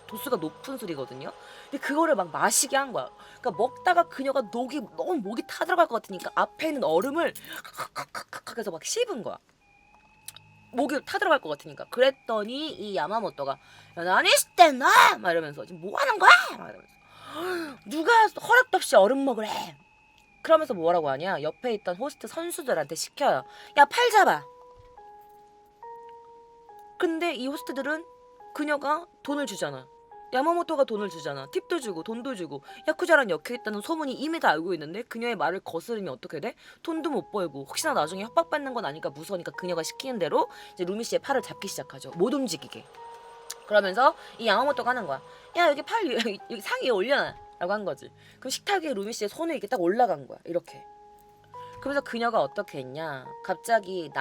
도수가 높은 술이거든요. 근데 그거를 막 마시게 한 거야. 그러니까 먹다가 그녀가 너무 목이 타들어갈 것 같으니까 앞에 있는 얼음을 칵칵칵칵 해서 막 씹은 거야. 목이 타들어갈 것 같으니까. 그랬더니 이 야마모토가 야 나니 시떼나 막 이러면서 지금 뭐 하는 거야? 막 이러면서 누가 허락도 없이 얼음 먹으래. 그러면서 뭐라고 하냐? 옆에 있던 호스트 선수들한테 시켜요. 야 팔 잡아. 근데 이 호스트들은 그녀가 돈을 주잖아. 야마모토가 돈을 주잖아. 팁도 주고 돈도 주고 야쿠자랑 엮여있다는 소문이 이미 다 알고 있는데 그녀의 말을 거스르면 어떻게 돼? 돈도 못 벌고 혹시나 나중에 협박받는 건 아니까 무서우니까 그녀가 시키는 대로 이제 루미 씨의 팔을 잡기 시작하죠. 못 움직이게. 그러면서 이 야마모토가 하는 거야. 야 여기 팔 여기 상 위에 올려놔 라고 한 거지. 그럼 식탁 위에 루미 씨의 손에 이렇게 딱 올라간 거야. 이렇게. 그래서 그녀가 어떻게 했냐. 갑자기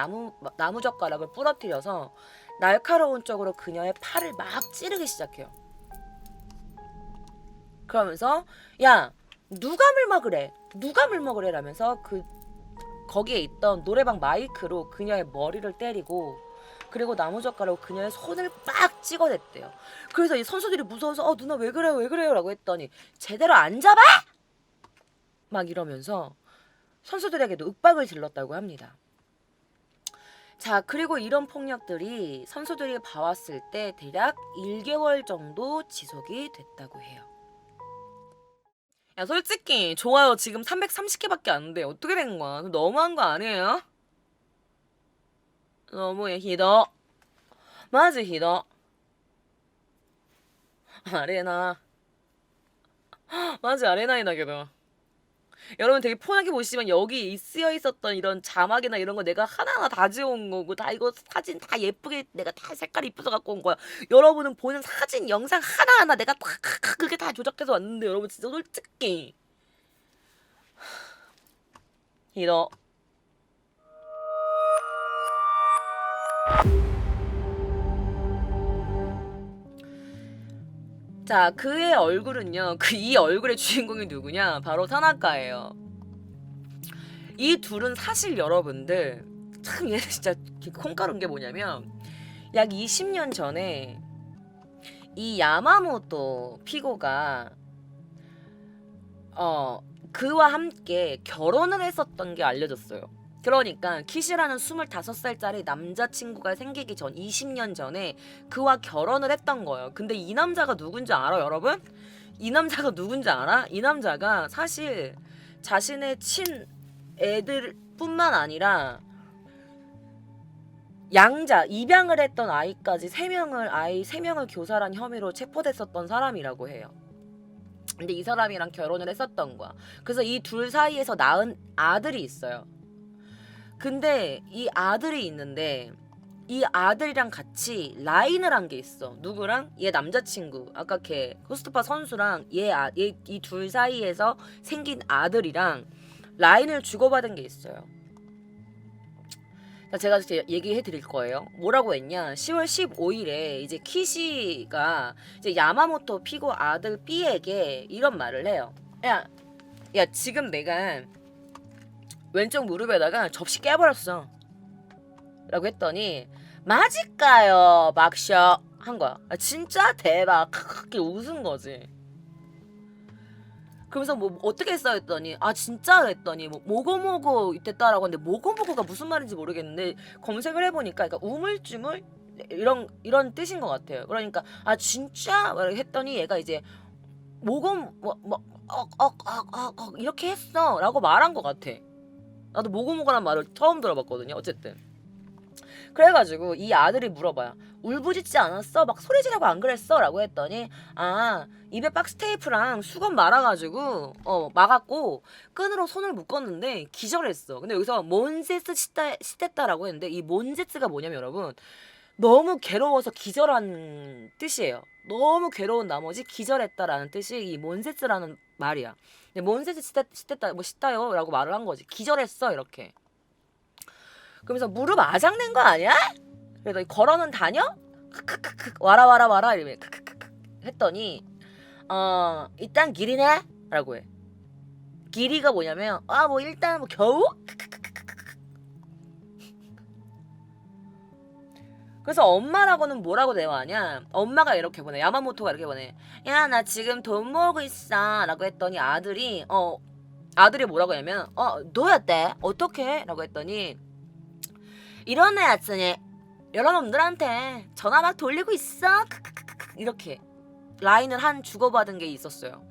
나무젓가락을 부러뜨려서 날카로운 쪽으로 그녀의 팔을 막 찌르기 시작해요. 그러면서 야 누가 물 먹으래 누가 물 먹으래 라면서 거기에 있던 노래방 마이크로 그녀의 머리를 때리고 그리고 나무젓가락으로 그녀의 손을 빡 찍어댔대요. 그래서 이 선수들이 무서워서 누나 왜 그래요 왜 그래요 라고 했더니 제대로 안 잡아? 막 이러면서 선수들에게도 윽박을 질렀다고 합니다. 자 그리고 이런 폭력들이 선수들이 봐왔을 때 대략 1개월 정도 지속이 됐다고 해요. 야 솔직히 좋아요 지금 330개밖에 안 돼. 어떻게 된 거야? 너무한 거 아니에요? 너무해 히더. 마지 히더. 아레나. 마지 아레나이다 게도. 여러분 되게 폰하게 보시지만 여기 쓰여 있었던 이런 자막이나 이런 거 내가 하나하나 다 지어온 거고 다 이거 사진 다 예쁘게 내가 다 색깔이 이뻐서 갖고 온 거야. 여러분은 보는 사진 영상 하나하나 내가 다 그게 다 조작해서 왔는데 여러분 진짜 솔직히 이러 자 그의 얼굴은요 이 얼굴의 주인공이 누구냐 바로 타나카예요. 이 둘은 사실 여러분들 참 얘는 진짜 콩가루인 게 뭐냐면 약 20년 전에 이 야마모토 피고가 그와 함께 결혼을 했었던 게 알려졌어요. 그러니까 키시라는 25살짜리 남자친구가 생기기 전 20년 전에 그와 결혼을 했던 거예요. 근데 이 남자가 누군지 알아요 여러분? 이 남자가 누군지 알아? 이 남자가 사실 자신의 친애들 뿐만 아니라 양자, 입양을 했던 아이까지 3명을 교살한 혐의로 체포됐었던 사람이라고 해요. 근데 이 사람이랑 결혼을 했었던 거야. 그래서 이 둘 사이에서 낳은 아들이 있어요. 근데 이 아들이 있는데 이 아들이랑 같이 라인을 한 게 있어. 누구랑? 얘 남자친구. 아까 걔 호스트바 선수랑 이 둘 사이에서 생긴 아들이랑 라인을 주고받은 게 있어요. 제가 얘기해 드릴 거예요. 뭐라고 했냐? 10월 15일에 이제 키시가 이제 야마모토 피고 아들 B에게 이런 말을 해요. 야 지금 내가 왼쪽 무릎에다가 접시 깨버렸어. 라고 했더니 맞을까요? 막셔 한 거야. 진짜 대박. 크게 웃은 거지. 그러면서 뭐 어떻게 했어 했더니 진짜 했더니 뭐 모고모고 이때따라고 하는데 모고모고가 무슨 말인지 모르겠는데 검색을 해보니까 그러니까 우물쭈물 이런 뜻인 것 같아요. 그러니까 진짜 했더니 얘가 이제 모고 이렇게 했어 라고 말한 것 같아. 나도 모고모고란 말을 처음 들어봤거든요. 어쨌든 그래가지고 이 아들이 물어봐요. 울부짖지 않았어? 막 소리 지르고 안 그랬어? 라고 했더니 입에 박스 테이프랑 수건 말아가지고 막았고 끈으로 손을 묶었는데 기절했어. 근데 여기서 몬제스 시댔다라고 했는데 이 몬제스가 뭐냐면 여러분 너무 괴로워서 기절한 뜻이에요. 너무 괴로운 나머지 기절했다라는 뜻이 이 몬세스라는 말이야. 근데 몬세스 시댔다 뭐 시다요라고 말을 한 거지. 기절했어 이렇게. 그러면서 무릎 아작낸 거 아니야? 그래서 걸어는 다녀? 크크크크 와라 와라 와라 이러면 크크크크 했더니 일단 길이네라고 해. 길이가 뭐냐면 뭐 일단 뭐 겨우 그래서 엄마라고는 뭐라고 대화하냐? 엄마가 이렇게 보내. 야마모토가 이렇게 보내. 야, 나 지금 돈 모으고 있어. 라고 했더니 아들이 뭐라고 하냐면 너였대? 어떻게? 라고 했더니 이런 애였으니 여러 놈들한테 전화 막 돌리고 있어. 크크크크 이렇게 라인을 한 주고받은 게 있었어요.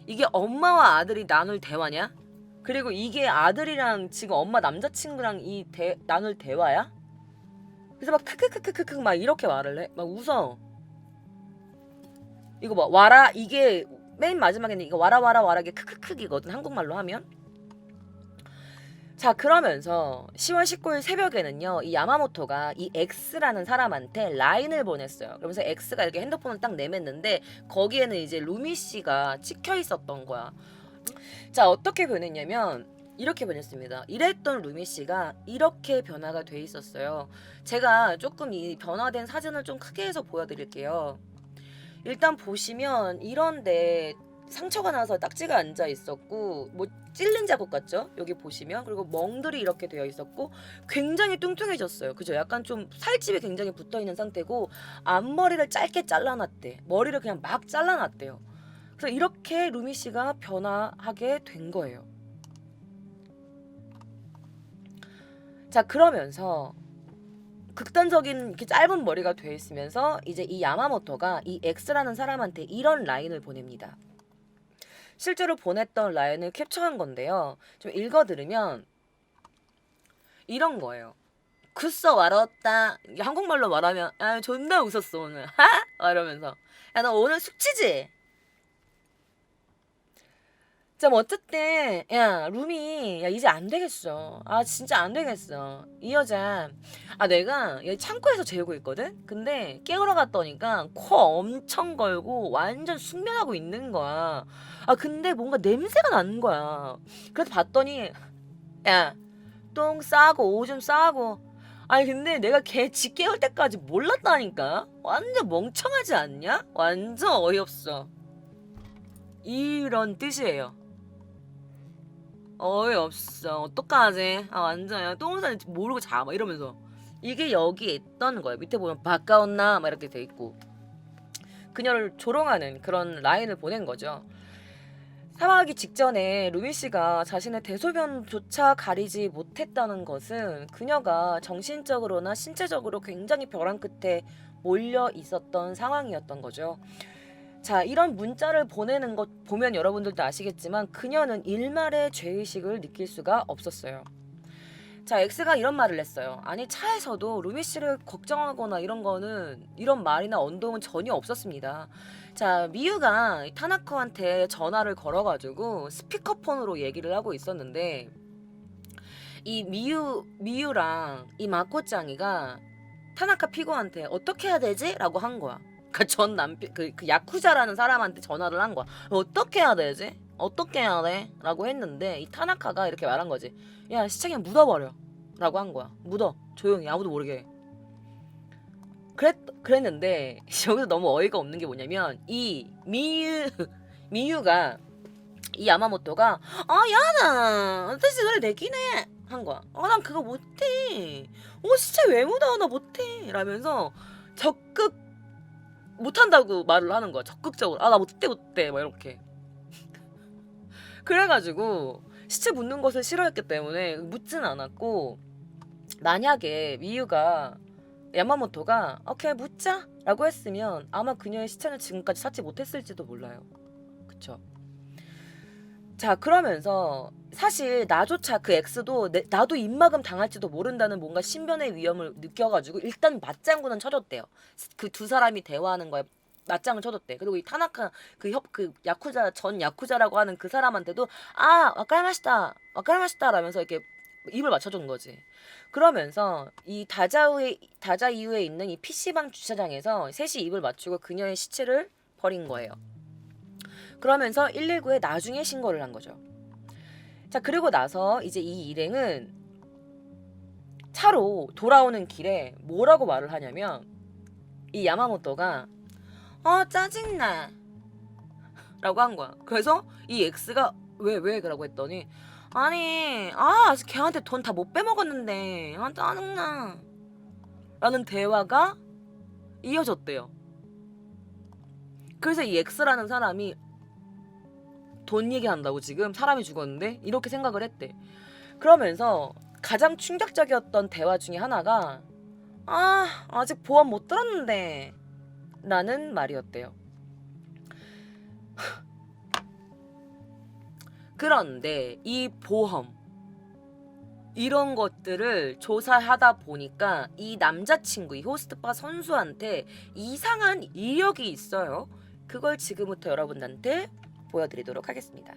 이게 엄마와 아들이 나눌 대화냐? 그리고 이게 아들이랑 지금 엄마 남자친구랑 나눌 대화야? 그래서 막 크크크크크크 막 이렇게 말을 해. 막 웃어. 이거 봐. 와라 이게 맨 마지막에는 이거 와라 와라 와라 이게 크크크이거든. 한국말로 하면. 자 그러면서 10월 19일 새벽에는요. 이 야마모토가 이 X라는 사람한테 라인을 보냈어요. 그러면서 X가 이렇게 핸드폰을 딱 내맸는데 거기에는 이제 루미 씨가 찍혀 있었던 거야. 자 어떻게 변했냐면 이렇게 변했습니다. 이랬던 루미 씨가 이렇게 변화가 돼 있었어요. 제가 조금 이 변화된 사진을 좀 크게 해서 보여드릴게요. 일단 보시면 이런데 상처가 나서 딱지가 앉아 있었고 뭐 찔린 자국 같죠? 여기 보시면 그리고 멍들이 이렇게 되어 있었고 굉장히 뚱뚱해졌어요. 그죠? 약간 좀 살집이 굉장히 붙어 있는 상태고 앞머리를 짧게 잘라놨대. 머리를 그냥 막 잘라놨대요. 그래서 이렇게 루미 씨가 변화하게 된 거예요. 자 그러면서 극단적인 이렇게 짧은 머리가 돼 있으면서 이제 이 야마모토가 이 X라는 사람한테 이런 라인을 보냅니다. 실제로 보냈던 라인을 캡처한 건데요. 좀 읽어 들으면 이런 거예요. 굿서 말았다. 한국말로 말하면 존나 웃었어 오늘. 하? 이러면서 야 너 오늘 숙취지? 자, 뭐 어쨌든 야 루미 야 이제 안 되겠어. 진짜 안 되겠어. 이 여자 내가 얘 창고에서 재우고 있거든. 근데 깨우러 갔더니까 코 엄청 걸고 완전 숙면하고 있는 거야. 근데 뭔가 냄새가 나는 거야. 그래서 봤더니 야 똥 싸고 오줌 싸고 근데 내가 걔 지 깨울 때까지 몰랐다니까. 완전 멍청하지 않냐? 완전 어이없어. 이런 뜻이에요. 어이없어. 어떡하지? 완전 야 똥을 싸는지 모르고 자. 막 이러면서. 이게 여기에 있던 거예요. 밑에 보면 바까웠나? 막 이렇게 돼 있고. 그녀를 조롱하는 그런 라인을 보낸 거죠. 사망하기 직전에 루미 씨가 자신의 대소변조차 가리지 못했다는 것은 그녀가 정신적으로나 신체적으로 굉장히 벼랑 끝에 몰려 있었던 상황이었던 거죠. 자, 이런 문자를 보내는 것 보면 여러분들도 아시겠지만 그녀는 일말의 죄의식을 느낄 수가 없었어요. 자, X가 이런 말을 했어요. 아니 차에서도 루미 씨를 걱정하거나 이런 말이나 언동은 전혀 없었습니다. 자, 미유가 타나코한테 전화를 걸어가지고 스피커폰으로 얘기를 하고 있었는데 이 미유랑 이 마코짱이가 타나카 피고한테 어떻게 해야 되지? 라고 한 거야. 그러니까 전 남편 그 야쿠자라는 사람한테 전화를 한 거야. 어떻게 해야 되지? 어떻게 해야 돼? 라고 했는데 이 타나카가 이렇게 말한 거지. 야 시체 그냥 묻어버려 라고 한 거야. 묻어 조용히 아무도 모르게. 그랬는데 여기서 너무 어이가 없는 게 뭐냐면 이 미유가 이 야마모토가 야나私それできね한 거야. 난 그거 못해. 시체 왜 묻어? 나 못해 라면서 적극 못한다고 말을 하는 거야. 적극적으로 나 못해 막 이렇게. 그래가지고 시체 묻는 것을 싫어했기 때문에 묻진 않았고 만약에 미유가 야마모토가 오케이 묻자 라고 했으면 아마 그녀의 시체는 지금까지 찾지 못했을지도 몰라요. 그쵸? 자 그러면서 사실 나조차 그 X도 나도 입막음 당할지도 모른다는 뭔가 신변의 위험을 느껴가지고 일단 맞장구는 쳐줬대요. 그 두 사람이 대화하는 거에 맞짱을 쳐줬대. 그리고 이 타나카 그 야쿠자 전 야쿠자라고 하는 그 사람한테도 와카리마시타 라면서 이렇게 입을 맞춰준 거지. 그러면서 이 다자 이후에 있는 이 PC방 주차장에서 셋이 입을 맞추고 그녀의 시체를 버린 거예요. 그러면서 119에 나중에 신고를 한 거죠. 자, 그리고 나서 이제 이 일행은 차로 돌아오는 길에 뭐라고 말을 하냐면 이 야마모토가 짜증나 라고 한 거야. 그래서 이 X가 왜 그러고 했더니 아니 아직 걔한테 돈 다 못 빼먹었는데 짜증나 라는 대화가 이어졌대요. 그래서 이 X라는 사람이 돈 얘기한다고 지금 사람이 죽었는데 이렇게 생각을 했대. 그러면서 가장 충격적이었던 대화 중에 하나가 아직 보험 못 들었는데 라는 말이었대요. 그런데 이 보험 이런 것들을 조사하다 보니까 이 남자친구, 이 호스트바 선수한테 이상한 이력이 있어요. 그걸 지금부터 여러분한테 보여드리도록 하겠습니다.